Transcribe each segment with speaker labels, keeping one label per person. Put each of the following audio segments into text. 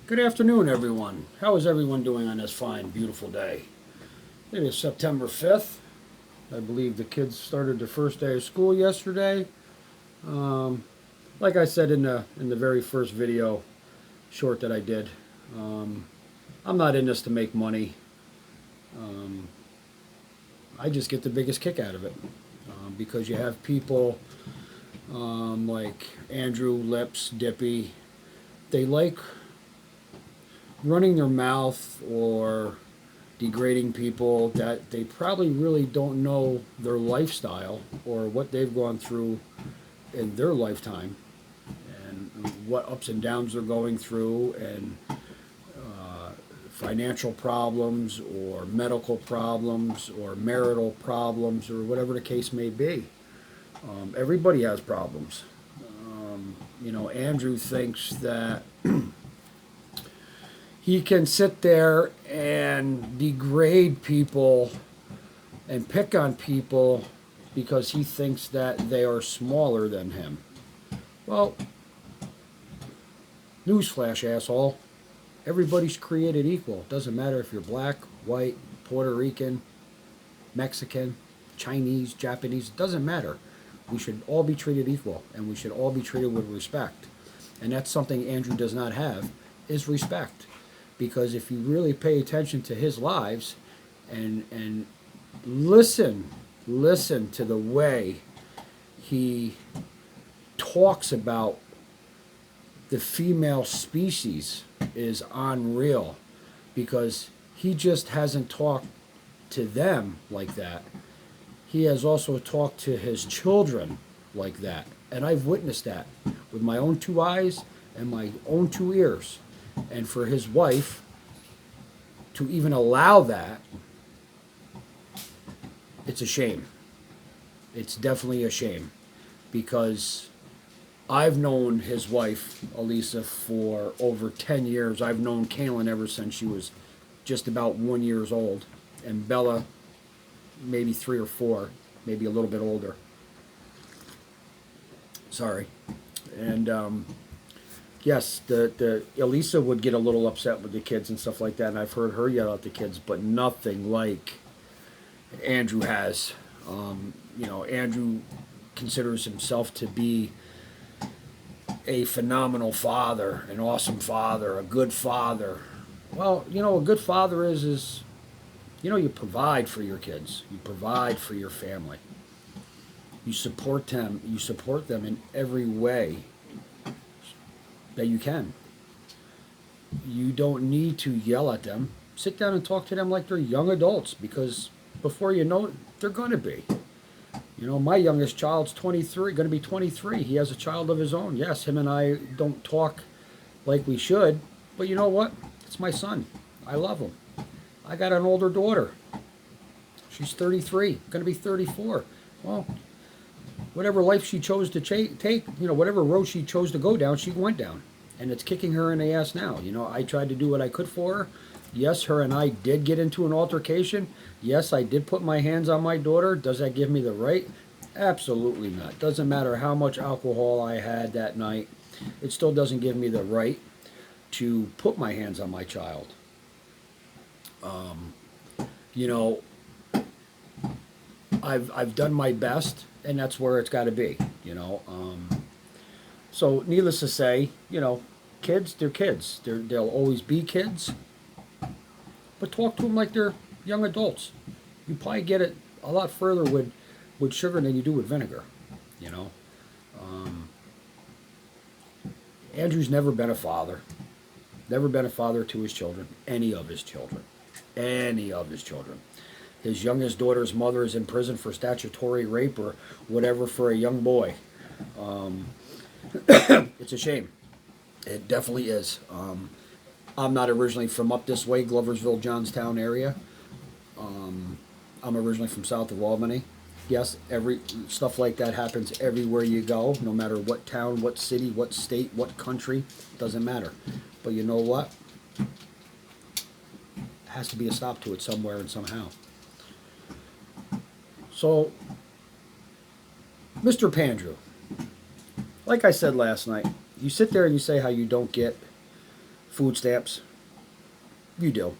Speaker 1: Good afternoon, everyone. How is everyone doing on this fine, beautiful day? It is September 5th. I believe the kids started their first day of school yesterday. Um, like I said in the very first video short that I did, um, I'm not in this to make money. Um, I just get the biggest kick out of it because you have people like Andrew, Lips, Dippy. They like running their mouth or degrading people that they probably really don't know their lifestyle or what they've gone through in their lifetime and what ups and downs they're going through and financial problems or medical problems or marital problems or whatever the case may be. Everybody has problems. Andrew thinks that he can sit there and degrade people and pick on people because he thinks that they are smaller than him. Well, newsflash, asshole. Everybody's created equal. It doesn't matter if you're black, white, Puerto Rican, Mexican, Chinese, Japanese. It doesn't matter. We should all be treated equal, and we should all be treated with respect. And that's something Andrew does not have, is respect. Because if you really pay attention to his lives and listen to the way he talks about the female species is unreal, because he just hasn't talked to them like that. He has also talked to his children like that. And I've witnessed that with my own two eyes and my own two ears. And for his wife to even allow that, it's a shame. It's definitely a shame, because I've known his wife, Elisa, for over 10 years. I've known Kaylin ever since she was just about 1 year old, and Bella maybe 3 or 4, maybe a little bit older. Sorry. And yes, the Elisa would get a little upset with the kids and stuff like that, and I've heard her yell at the kids, but nothing like Andrew has. Andrew considers himself to be a phenomenal father, an awesome father, a good father. Well, a good father is you provide for your kids, you provide for your family, you support them in every way that you can. You don't need to yell at them. Sit down and talk to them like they're young adults, because before you know it, they're going to be. My youngest child's 23, going to be 23. He has a child of his own. Yes, him and I don't talk like we should, but you know what? It's my son. I love him. I got an older daughter. She's 33, going to be 34. Well, whatever life she chose to take, whatever road she chose to go down, she went down. And it's kicking her in the ass now. I tried to do what I could for her. Yes, her and I did get into an altercation. Yes, I did put my hands on my daughter. Does that give me the right? Absolutely not. Doesn't matter how much alcohol I had that night. It still doesn't give me the right to put my hands on my child. You know, I've done my best, and that's where it's got to be. So needless to say, kids, they're kids. They'll always be kids. But talk to them like they're young adults. You probably get it a lot further with sugar than you do with vinegar. You know, Andrew's never been a father. Never been a father to his children. Any of his children. Any of his children. His youngest daughter's mother is in prison for statutory rape or whatever for a young boy. It's a shame. It definitely is. I'm not originally from up this way, Gloversville, Johnstown area. I'm originally from south of Albany. Yes, every stuff like that happens everywhere you go, no matter what town, what city, what state, what country, doesn't matter. But you know what? There has to be a stop to it somewhere and somehow. So, Mr. Pandrew, like I said last night, you sit there and you say how you don't get food stamps. You do.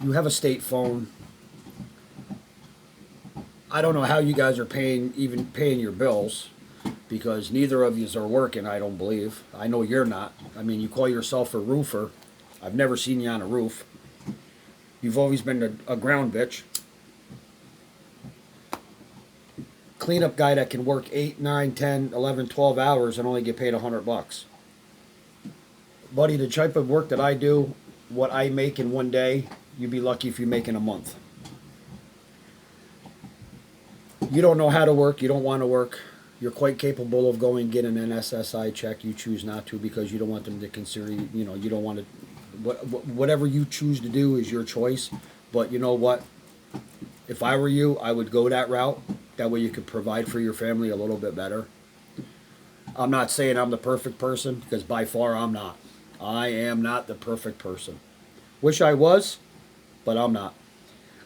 Speaker 1: You have a state phone. I don't know how you guys are paying your bills, because neither of yous are working, I don't believe. I know you're not. I mean, you call yourself a roofer. I've never seen you on a roof. You've always been a ground bitch. Cleanup guy that can work 8, 9, 10, 11, 12 hours and only get paid $100. Buddy, the type of work that I do, what I make in one day, you'd be lucky if you make in a month. You don't know how to work. You don't want to work. You're quite capable of going and getting an SSI check. You choose not to because you don't want them to consider you. You know, you don't want to. Whatever you choose to do is your choice. But you know what? If I were you, I would go that route. That way you could provide for your family a little bit better. I'm not saying I'm the perfect person, because by far I'm not. I am not the perfect person. Wish I was, but I'm not.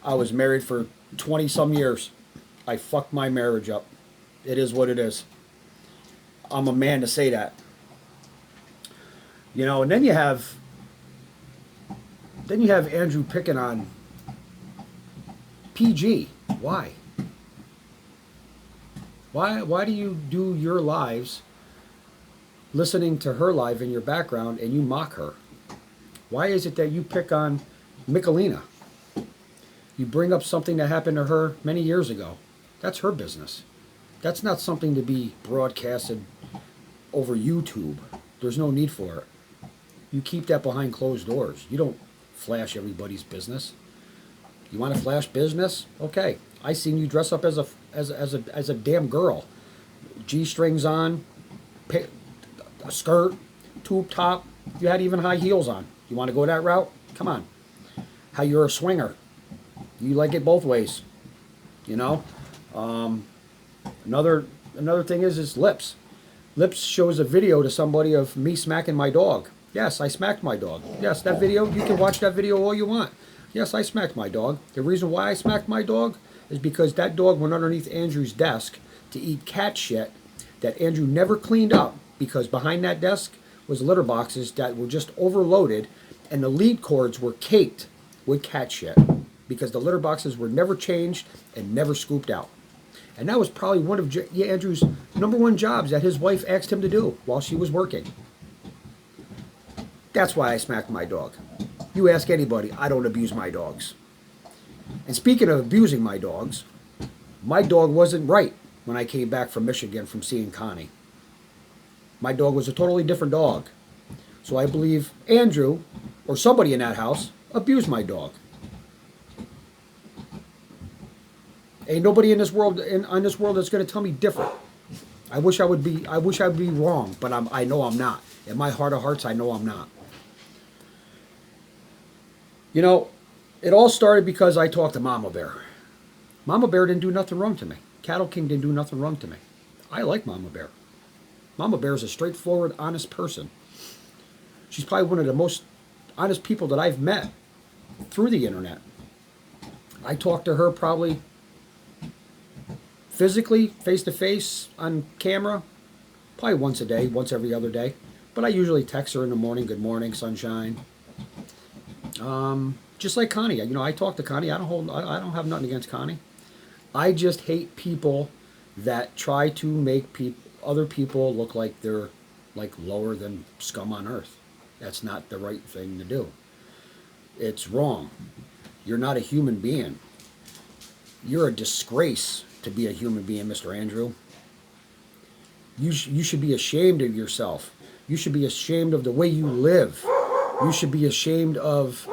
Speaker 1: I was married for 20 some years. I fucked my marriage up. It is what it is. I'm a man to say that. You know, and then you have Andrew picking on PG. Why? Why do you do your lives listening to her live in your background and you mock her? Why is it that you pick on Michelina? You bring up something that happened to her many years ago. That's her business. That's not something to be broadcasted over YouTube. There's no need for it. You keep that behind closed doors. You don't flash everybody's business. You want to flash business? Okay. I seen you dress up as a damn girl. G-strings on, a skirt, tube top. You had even high heels on. You want to go that route? Come on. How you're a swinger. You like it both ways. You know? Another thing is lips. Lips shows a video to somebody of me smacking my dog. Yes, I smacked my dog. Yes, that video, you can watch that video all you want. Yes, I smacked my dog. The reason why I smacked my dog is because that dog went underneath Andrew's desk to eat cat shit that Andrew never cleaned up, because behind that desk was litter boxes that were just overloaded, and the lead cords were caked with cat shit because the litter boxes were never changed and never scooped out. And that was probably one of Andrew's number one jobs that his wife asked him to do while she was working. That's why I smacked my dog. You ask anybody, I don't abuse my dogs. And speaking of abusing my dogs, my dog wasn't right when I came back from Michigan from seeing Connie. My dog was a totally different dog. So I believe Andrew, or somebody in that house, abused my dog. Ain't nobody in this world on this world that's going to tell me different. I wish I'd be wrong, but I know I'm not. In my heart of hearts, I know I'm not. You know, it all started because I talked to Mama Bear. Mama Bear didn't do nothing wrong to me. Cattle King didn't do nothing wrong to me. I like Mama Bear. Mama Bear is a straightforward, honest person. She's probably one of the most honest people that I've met through the internet. I talk to her probably physically, face-to-face, on camera, probably once a day, once every other day. But I usually text her in the morning, good morning, sunshine. Just like Connie. You know, I talk to Connie. I don't have nothing against Connie. I just hate people that try to make other people look like they're like lower than scum on earth. That's not the right thing to do. It's wrong. You're not a human being. You're a disgrace to be a human being, Mr. Andrew. You should be ashamed of yourself. You should be ashamed of the way you live. You should be ashamed of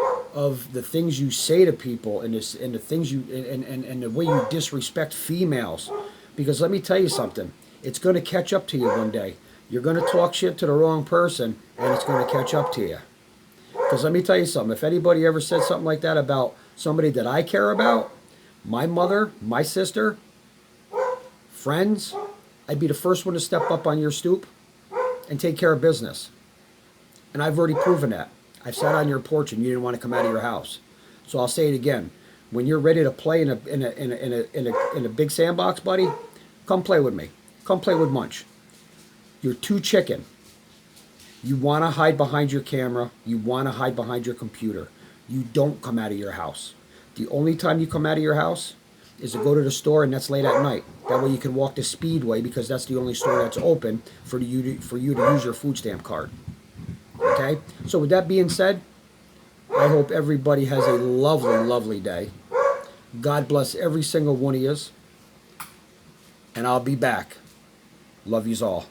Speaker 1: the things you say to people and the things you and the way you disrespect females. Because let me tell you something, it's going to catch up to you one day. You're going to talk shit to the wrong person, and it's going to catch up to you. Because let me tell you something, if anybody ever said something like that about somebody that I care about, my mother, my sister, friends, I'd be the first one to step up on your stoop and take care of business. And I've already proven that. I've sat on your porch and you didn't want to come out of your house. So I'll say it again. When you're ready to play in a big sandbox, buddy, come play with me. Come play with Munch. You're too chicken. You want to hide behind your camera. You want to hide behind your computer. You don't come out of your house. The only time you come out of your house is to go to the store, and that's late at night. That way you can walk to Speedway because that's the only store that's open for you to use your food stamp card. Okay? So with that being said, I hope everybody has a lovely, lovely day. God bless every single one of yous. And I'll be back. Love yous all.